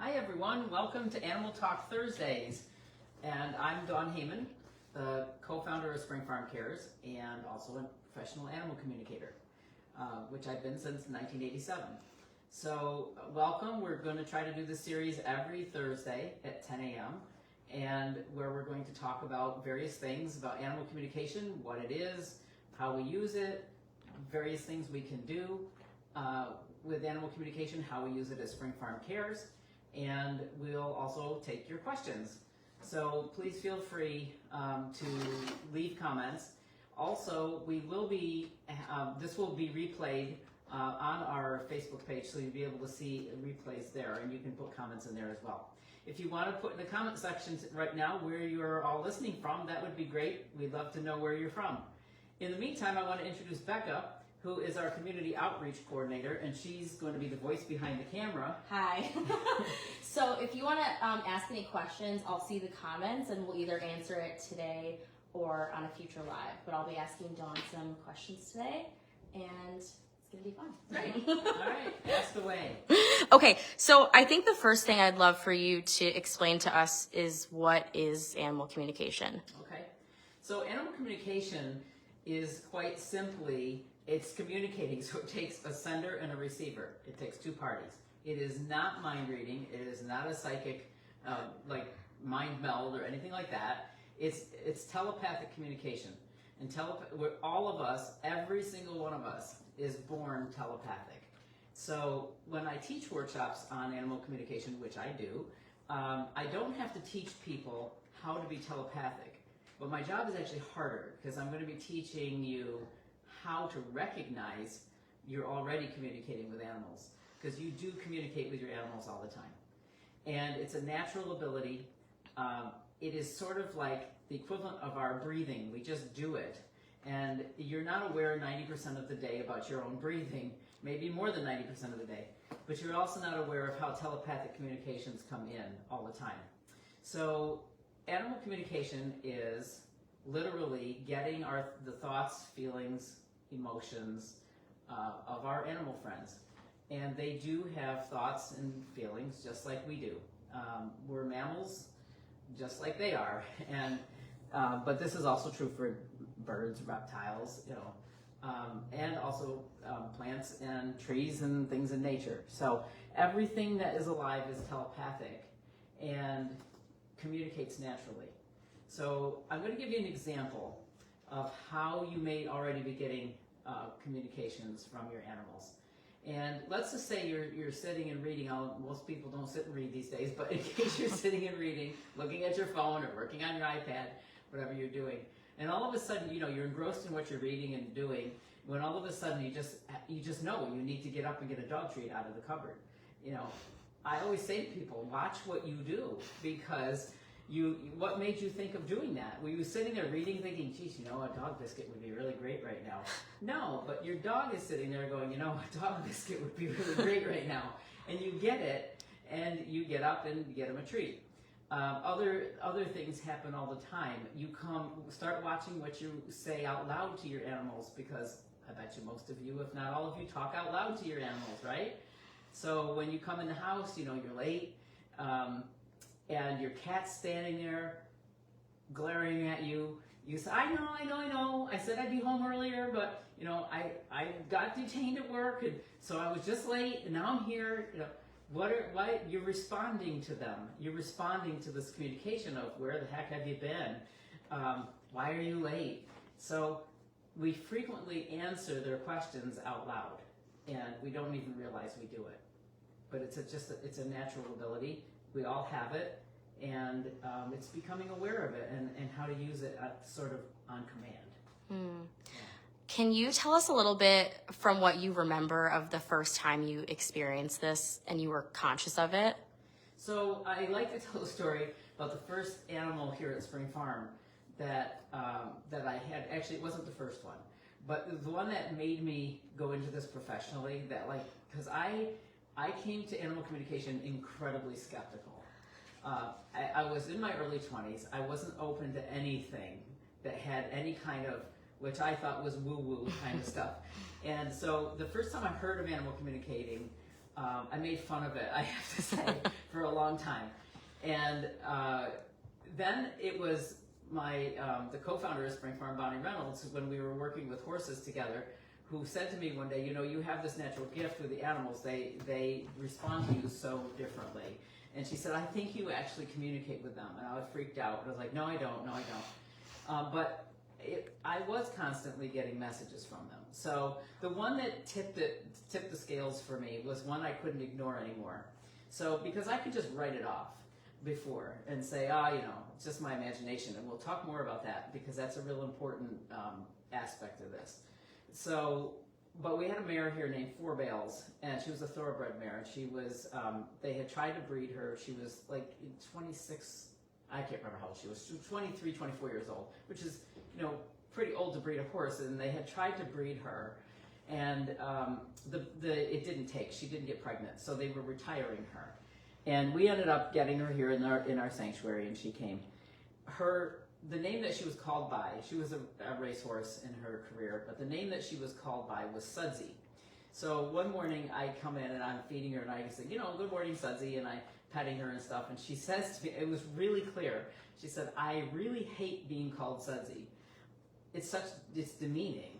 Hi everyone, welcome to Animal Talk Thursdays. And I'm Dawn Hayman, the co-founder of Spring Farm Cares and also a professional animal communicator, which I've been since 1987. So welcome, we're going to try to do this series every Thursday at 10 a.m. and where we're going to talk about various things about animal communication, what it is, how we use it, various things we can do with animal communication, how we use it at Spring Farm Cares, and we'll also take your questions. So please feel free to leave comments. Also, we will be, this will be replayed on our Facebook page, so you'll be able to see replays there, and you can put comments in there as well. If you want to put in the comment section right now where you're all listening from, that would be great. We'd love to know where you're from. In the meantime, I want to introduce Becca, who is our community outreach coordinator, and she's going to be the voice behind the camera. Hi. So if you want to ask any questions, I'll see the comments and we'll either answer it today or on a future live. But I'll be asking Dawn some questions today, and it's going to be fun. Great. All right, ask away. Okay, so I think the first thing I'd love for you to explain to us is what is animal communication? Okay, so animal communication is quite simply, it's communicating, so it takes a sender and a receiver. It takes two parties. It is not mind reading. It is not a psychic, like mind meld or anything like that. It's telepathic communication. And all of us, every single one of us, is born telepathic. So when I teach workshops on animal communication, which I do, I don't have to teach people how to be telepathic. But my job is actually harder because I'm going to be teaching you how to recognize you're already communicating with animals, because you do communicate with your animals all the time. And it's a natural ability. It is sort of like the equivalent of our breathing. We just do it. And you're not aware 90% of the day about your own breathing, maybe more than 90% of the day. But you're also not aware of how telepathic communications come in all the time. So animal communication is literally getting the thoughts, feelings, emotions of our animal friends. And they do have thoughts and feelings just like we do. We're mammals just like they are. And but this is also true for birds, reptiles, and also plants and trees and things in nature. So everything that is alive is telepathic and communicates naturally. So I'm going to give you an example of how you may already be getting communications from your animals. And let's just say you're sitting and reading. Most people don't sit and read these days, but in case you're sitting and reading, looking at your phone or working on your iPad, whatever you're doing, and all of a sudden, you're engrossed in what you're reading and doing, when all of a sudden you just know you need to get up and get a dog treat out of the cupboard. I always say to people, watch what you do, because what made you think of doing that? Were you sitting there reading thinking, geez, a dog biscuit would be really great right now? No, but your dog is sitting there going, a dog biscuit would be really great right now. And you get it, and you get up and get him a treat. Other things happen all the time. You start watching what you say out loud to your animals, because I bet you most of you, if not all of you, talk out loud to your animals, right? So when you come in the house, you're late, and your cat's standing there glaring at you. You say, I know. I said I'd be home earlier, but I got detained at work, and so I was just late, and now I'm here. What you're responding to them. You're responding to this communication of where the heck have you been? Why are you late? So we frequently answer their questions out loud, and we don't even realize we do it. But it's a natural ability. We all have it, and it's becoming aware of it and how to use it sort of on command. Yeah. Can you tell us a little bit from what you remember of the first time you experienced this and you were conscious of it? So I like to tell a story about the first animal here at Spring Farm that I had. Actually, it wasn't the first one, but the one that made me go into this professionally, because I came to animal communication incredibly skeptical. I was in my early 20s. I wasn't open to anything that had any kind of, which I thought was woo-woo kind of stuff. And so the first time I heard of animal communicating I made fun of it, I have to say, for a long time. And then it was the co-founder of Spring Farm, Bonnie Reynolds, when we were working with horses together, who said to me one day, you have this natural gift with the animals. They respond to you so differently. And she said, I think you actually communicate with them. And I was freaked out. I was like, no, I don't. But I was constantly getting messages from them. So the one that tipped the scales for me was one I couldn't ignore anymore. So because I could just write it off before and say, it's just my imagination. And we'll talk more about that because that's a real important aspect of this. So, but we had a mare here named Four Bales, and she was a thoroughbred mare. And she was, they had tried to breed her. She was like 26, I can't remember how old she was. She was 23, 24 years old, which is, pretty old to breed a horse. And they had tried to breed her, and it didn't take. She didn't get pregnant, so they were retiring her. And we ended up getting her here in our sanctuary, and she came. The name that she was called by, she was a racehorse in her career, but the name that she was called by was Sudsy. So one morning I come in and I'm feeding her and I say, good morning, Sudsy, and I'm petting her and stuff. And she says to me, it was really clear. She said, I really hate being called Sudsy. It's demeaning,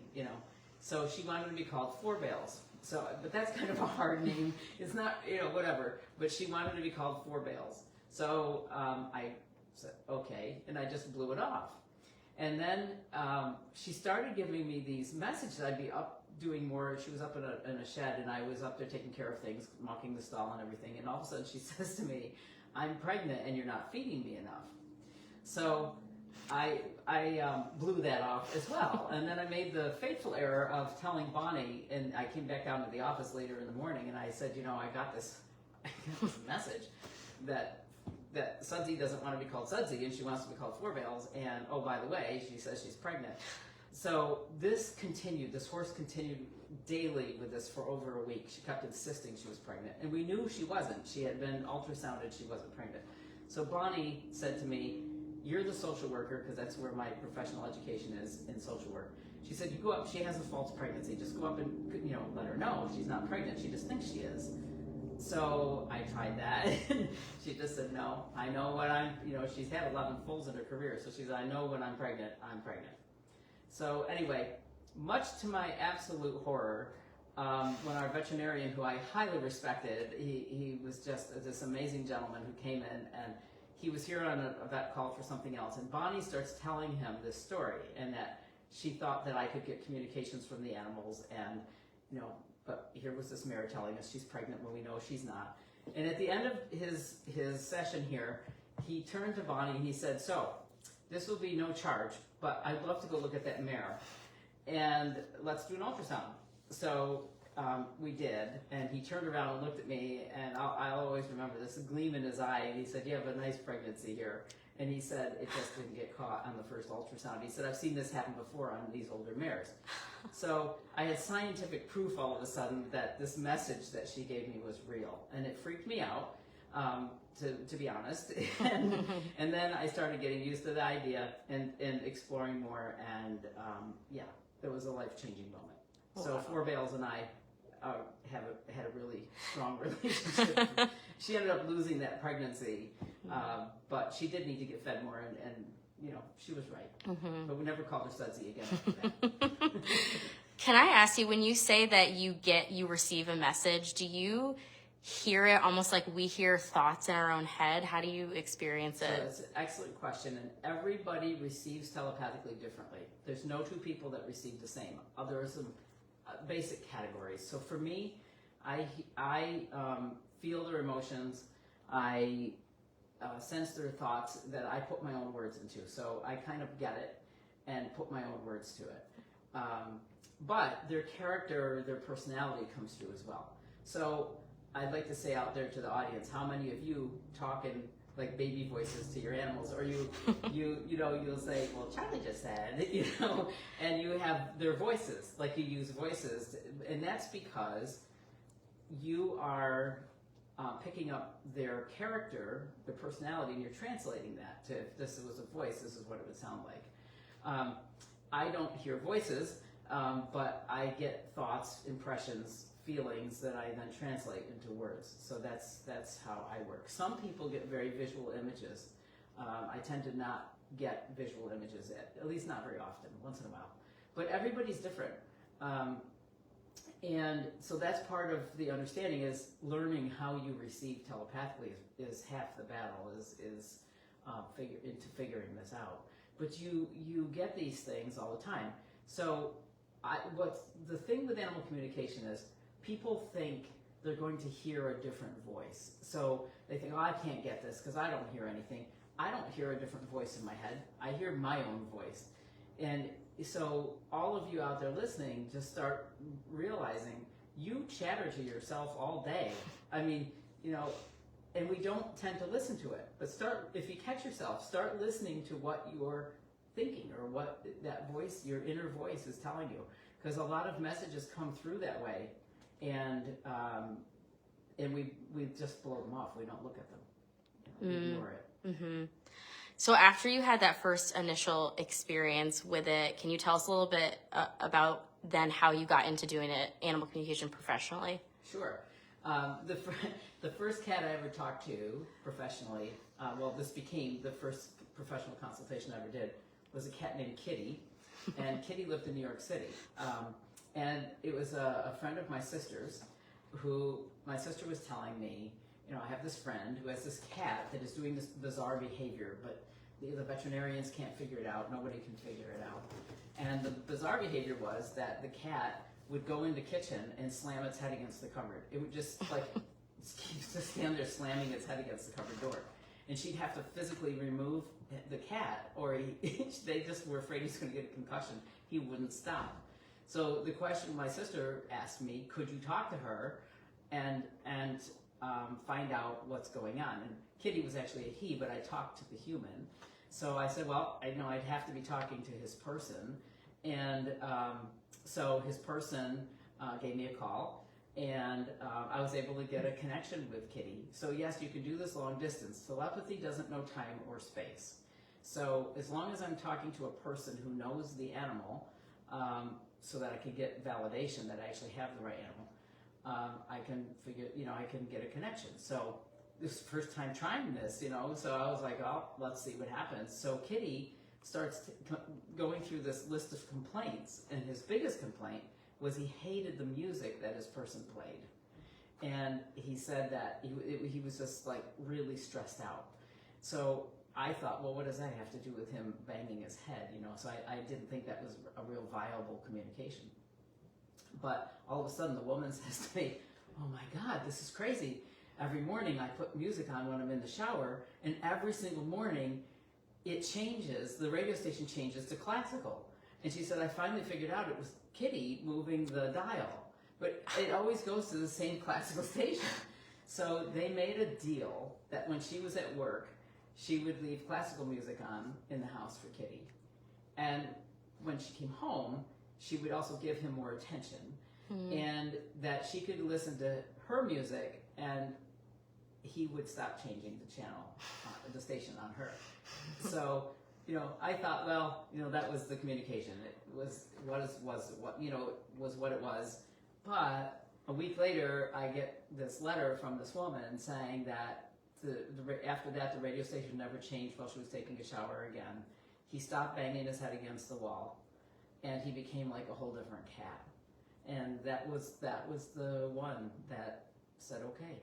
So she wanted to be called Four Bales. So, but that's kind of a hard name. It's not, whatever. But she wanted to be called Four Bales. So I said, okay, and I just blew it off. And then she started giving me these messages. I'd be up doing more. She was up in a shed, and I was up there taking care of things, mucking the stall and everything. And all of a sudden she says to me, I'm pregnant and you're not feeding me enough. So I blew that off as well. And then I made the fateful error of telling Bonnie, and I came back down to the office later in the morning, and I said, I got this message that Sudsy doesn't want to be called Sudsy, and she wants to be called Four Bales, and oh, by the way, she says she's pregnant. So this horse continued daily with this for over a week. She kept insisting she was pregnant, and we knew she wasn't. She had been ultrasounded, she wasn't pregnant. So Bonnie said to me, you're the social worker, because that's where my professional education is, in social work. She said, you go up, she has a false pregnancy, just go up and let her know she's not pregnant, she just thinks she is. So I tried that, and she just said, no, I know what she's had 11 foals in her career, so she said, I know when I'm pregnant, I'm pregnant. So anyway, much to my absolute horror, when our veterinarian, who I highly respected, he was just this amazing gentleman who came in, and he was here on a vet call for something else, and Bonnie starts telling him this story, and that she thought that I could get communications from the animals, and but here was this mare telling us she's pregnant when we know she's not. And at the end of his session here, he turned to Bonnie and he said, so, this will be no charge, but I'd love to go look at that mare, and let's do an ultrasound. So we did, and he turned around and looked at me, and I'll always remember this gleam in his eye, and he said, you have a nice pregnancy here. And he said, it just didn't get caught on the first ultrasound. He said, I've seen this happen before on these older mares. So I had scientific proof all of a sudden that this message that she gave me was real. And it freaked me out, to be honest. And then I started getting used to the idea and exploring more. And it was a life-changing moment. Wow. So Four Bales and I had a really strong relationship. She ended up losing that pregnancy, but she did need to get fed more, and she was right. Mm-hmm. But we never called her Sudsy again after that. Can I ask you, when you say that you receive a message, do you hear it almost like we hear thoughts in our own head? How do you experience it? So that's an excellent question, and everybody receives telepathically differently. There's no two people that receive the same. There are some basic categories. So for me, I feel their emotions. I sense their thoughts that I put my own words into. So I kind of get it and put my own words to it. But their character, their personality comes through as well. So I'd like to say out there to the audience, how many of you talk in like baby voices to your animals, or you'll say, well, Charlie just said, and you have their voices, like you use voices, and that's because you are picking up their character, their personality, and you're translating that to, if this was a voice, this is what it would sound like. I don't hear voices, but I get thoughts, impressions feelings that I then translate into words. So that's how I work. Some people get very visual images. I tend to not get visual images, at least not very often, once in a while. But everybody's different. And so that's part of the understanding, is learning how you receive telepathically is half the battle, is into figuring this out. But you get these things all the time. So what's the thing with animal communication is, people think they're going to hear a different voice. So they think, oh, I can't get this because I don't hear anything. I don't hear a different voice in my head. I hear my own voice. And so all of you out there listening, just start realizing you chatter to yourself all day. I mean, and we don't tend to listen to it. But if you catch yourself, start listening to what you're thinking, or what that voice, your inner voice, is telling you. Because a lot of messages come through that way, and we just blow them off. We don't look at them. We ignore it. Mm-hmm. So after you had that first initial experience with it, can you tell us a little bit about then how you got into doing it, animal communication, professionally? Sure. The first cat I ever talked to professionally, this became the first professional consultation I ever did, was a cat named Kitty. And Kitty lived in New York City. And it was a friend of my sister's, who my sister was telling me, I have this friend who has this cat that is doing this bizarre behavior, but the veterinarians can't figure it out. Nobody can figure it out. And the bizarre behavior was that the cat would go in the kitchen and slam its head against the cupboard. It would just stand there slamming its head against the cupboard door. And she'd have to physically remove the cat, or they just were afraid he's going to get a concussion. He wouldn't stop. So the question my sister asked me, could you talk to her and find out what's going on? And Kitty was actually a he, but I talked to the human. So I said, well, I know I'd have to be talking to his person. And so his person gave me a call, and I was able to get a connection with Kitty. So yes, you can do this long distance. Telepathy doesn't know time or space. So as long as I'm talking to a person who knows the animal, so that I can get validation that I actually have the right animal, I can I can get a connection. So this is the first time trying this, so I was like, oh, let's see what happens. So Kitty starts going through this list of complaints, and his biggest complaint was he hated the music that his person played. And he said that he was just like really stressed out. So I thought, well, what does that have to do with him banging his head? So I didn't think that was a real viable communication. But all of a sudden the woman says to me, oh my God, this is crazy. Every morning I put music on when I'm in the shower, and every single morning it changes, the radio station changes to classical. And she said, I finally figured out it was Kitty moving the dial, but it always goes to the same classical station. So they made a deal that when she was at work, she would leave classical music on in the house for Kitty. And when she came home, she would also give him more attention, and that she could listen to her music, and he would stop changing the channel, the station on her. So, I thought, well, that was the communication. It was what it was. But a week later, I get this letter from this woman saying that after that, the radio station never changed while she was taking a shower again. He stopped banging his head against the wall, and he became like a whole different cat. And that was the one that said, okay,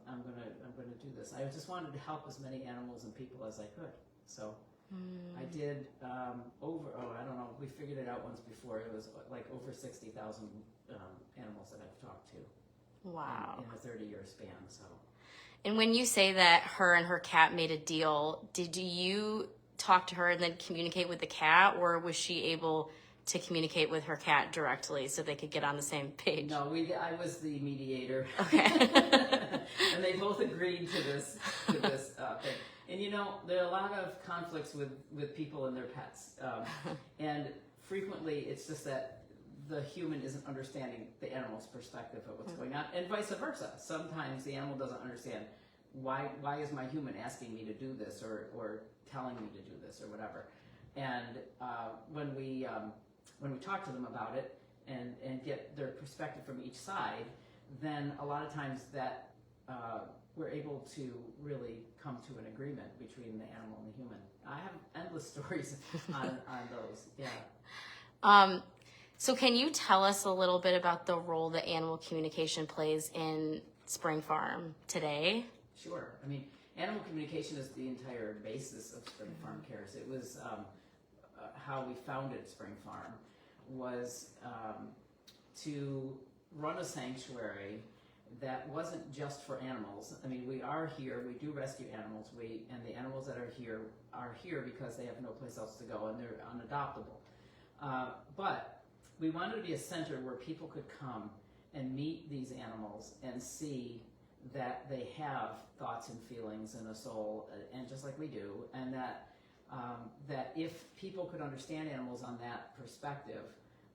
I'm gonna do this. I just wanted to help as many animals and people as I could. So I did I don't know, we figured it out once before. It was like over 60,000 animals that I've talked to. Wow. In a 30-year span. So. And when you say that her and her cat made a deal, did you talk to her and then communicate with the cat, or was she able to communicate with her cat directly so they could get on the same page? No, I was the mediator. Okay. And they both agreed to this thing. And there are a lot of conflicts with people and their pets. And frequently it's just that the human isn't understanding the animal's perspective of what's going on, and vice versa. Sometimes the animal doesn't understand why is my human asking me to do this, or telling me to do this, or whatever. And when we talked to them about it, and get their perspective from each side, then a lot of times that we're able to really come to an agreement between the animal and the human. I have endless stories on those. Yeah. So can you tell us a little bit about the role that animal communication plays in Spring Farm today? Sure. I mean, animal communication is the entire basis of Spring Farm Cares. It was how we founded Spring Farm was to run a sanctuary that wasn't just for animals. I mean, we are here, we do rescue animals, and the animals that are here because they have no place else to go and they're unadoptable. But we wanted to be a center where people could come and meet these animals and see that they have thoughts and feelings and a soul, and just like we do, and that if people could understand animals on that perspective,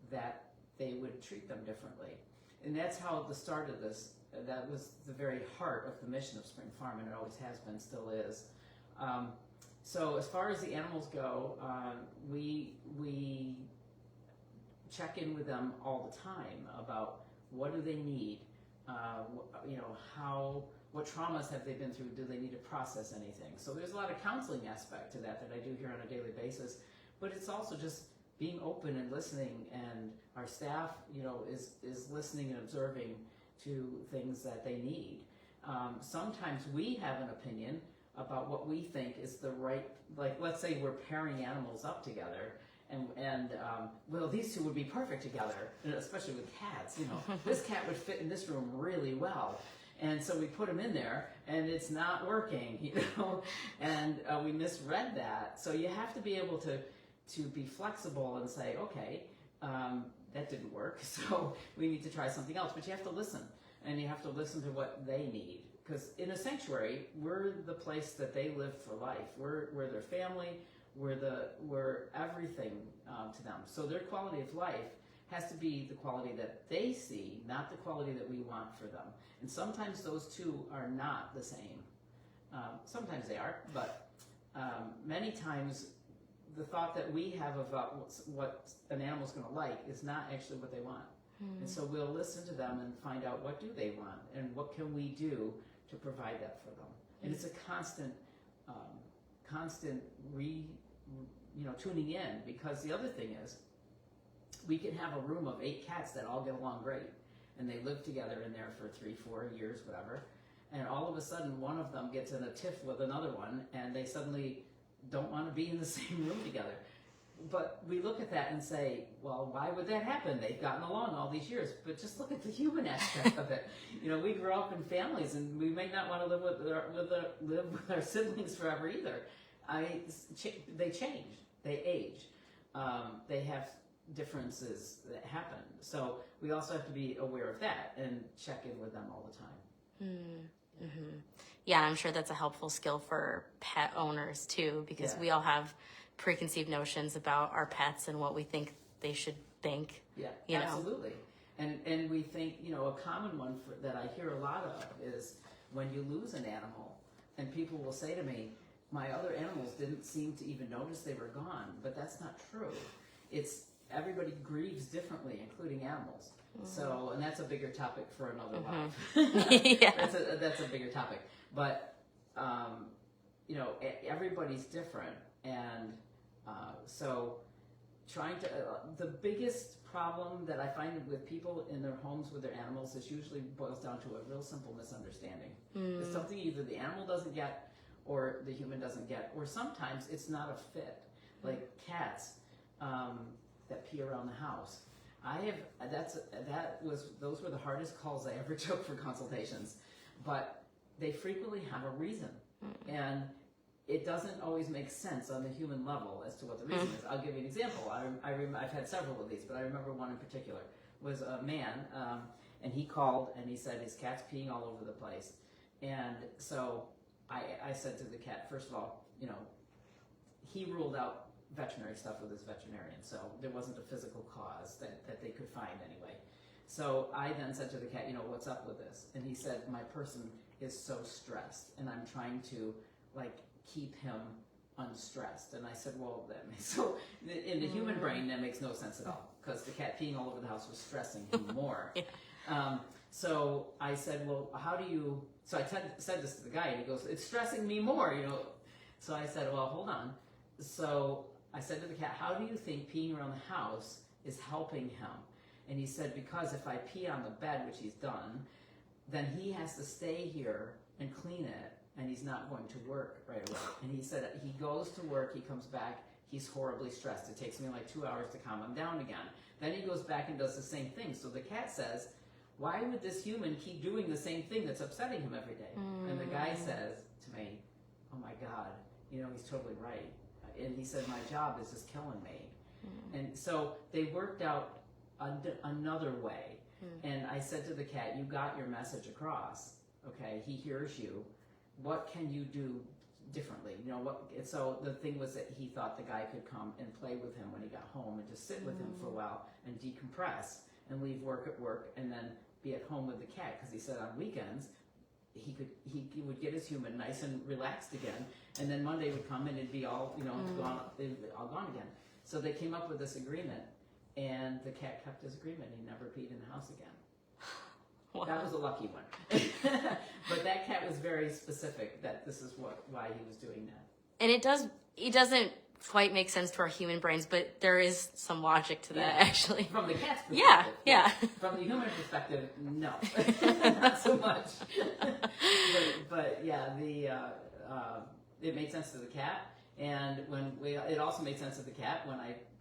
that they would treat them differently. And that's how the start of this, that was the very heart of the mission of Spring Farm, and it always has been, still is. So as far as the animals go, we check in with them all the time about what do they need, what traumas have they been through, do they need to process anything. So there's a lot of counseling aspect to that I do here on a daily basis, but it's also just being open and listening, and our staff, is listening and observing to things that they need. Sometimes we have an opinion about what we think is the right, like let's say we're pairing animals up together, and well, these two would be perfect together, especially with cats. This cat would fit in this room really well, and so we put him in there, and it's not working, and we misread that. So you have to be able to be flexible and say, okay, that didn't work, so we need to try something else. But you have to listen, and you have to listen to what they need. Because in a sanctuary, we're the place that they live for life. We're their family. We're everything to them. So their quality of life has to be the quality that they see, not the quality that we want for them. And sometimes those two are not the same. Sometimes they are, but many times the thought that we have about what an animal's going to like is not actually what they want. And so we'll listen to them and find out what do they want and what can we do to provide that for them. And it's a constant tuning in, because the other thing is we can have a room of 8 cats that all get along great and they live together in there for 3-4 years, whatever, and all of a sudden one of them gets in a tiff with another one and they suddenly don't want to be in the same room together. But we look at that and say, well, why would that happen? They've gotten along all these years. But just look at the human aspect of it. We grow up in families, and we may not want to live with our siblings forever either. They change, they age, they have differences that happen. So we also have to be aware of that and check in with them all the time. Mm-hmm. Yeah, I'm sure that's a helpful skill for pet owners too, because we all have preconceived notions about our pets and what we think they should think. Yeah, absolutely. And we think, a common one that I hear a lot of is when you lose an animal, and people will say to me, my other animals didn't seem to even notice they were gone, but that's not true. It's everybody grieves differently, including animals. So, and that's a bigger topic for another life. Yeah. That's a bigger topic. But, everybody's different. And so the biggest problem that I find with people in their homes with their animals is usually boils down to a real simple misunderstanding. It's something either the animal doesn't get or the human doesn't get, or sometimes it's not a fit. Like cats that pee around the house. Those were the hardest calls I ever took for consultations, but they frequently have a reason, and it doesn't always make sense on the human level as to what the reason is. I'll give you an example. I've had several of these, but I remember one in particular was a man, and he called and he said his cat's peeing all over the place, and so I said to the cat, first of all, he ruled out veterinary stuff with his veterinarian, so there wasn't a physical cause that they could find anyway. So I then said to the cat, what's up with this? And he said, my person is so stressed, and I'm trying to keep him unstressed. And I said, well, so in the human brain, that makes no sense at all. because the cat peeing all over the house was stressing him more. Yeah. So I said, well, how do you, so I said this to the guy, and he goes, it's stressing me more, you know. So I said, well, hold on. So I said to the cat, how do you think peeing around the house is helping him? And he said, because if I pee on the bed, which he's done, then he has to stay here and clean it, and he's not going to work right away. And he said he goes to work, he comes back, he's horribly stressed. It takes me like 2 hours to calm him down again. Then he goes back and does the same thing. So the cat says, why would this human keep doing the same thing that's upsetting him every day? And the guy says to me, oh my God, you know, he's totally right. And he said, my job is just killing me. And so they worked out another way. And I said to the cat, you got your message across, okay? He hears you. What can you do differently? You know, what? So the thing was that he thought the guy could come and play with him when he got home and just sit with him for a while and decompress and leave work at work and then be at home with the cat, because he said on weekends he would get his human nice and relaxed again, and then Monday would come and it'd be all, you know, all gone again. So they came up with this agreement, and the cat kept his agreement. He never peed in the house again. Wow. That was a lucky one. But that cat was very specific that this is why he was doing that. And it doesn't quite make sense to our human brains, but there is some logic to that, actually. From the cat's perspective. Yeah. From the human perspective, no. Not so much. but yeah, it made sense to the cat, and it also made sense to the cat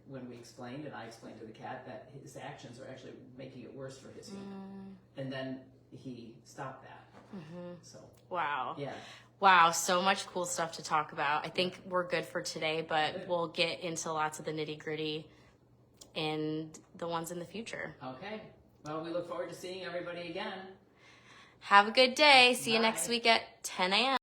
when we explained, and I explained to the cat that his actions are actually making it worse for his human. And then he stopped that. So wow. Yeah. Wow, so much cool stuff to talk about. I think we're good for today, but we'll get into lots of the nitty-gritty and the ones in the future. Okay. Well, we look forward to seeing everybody again. Have a good day. See you Bye. next week at 10 a.m.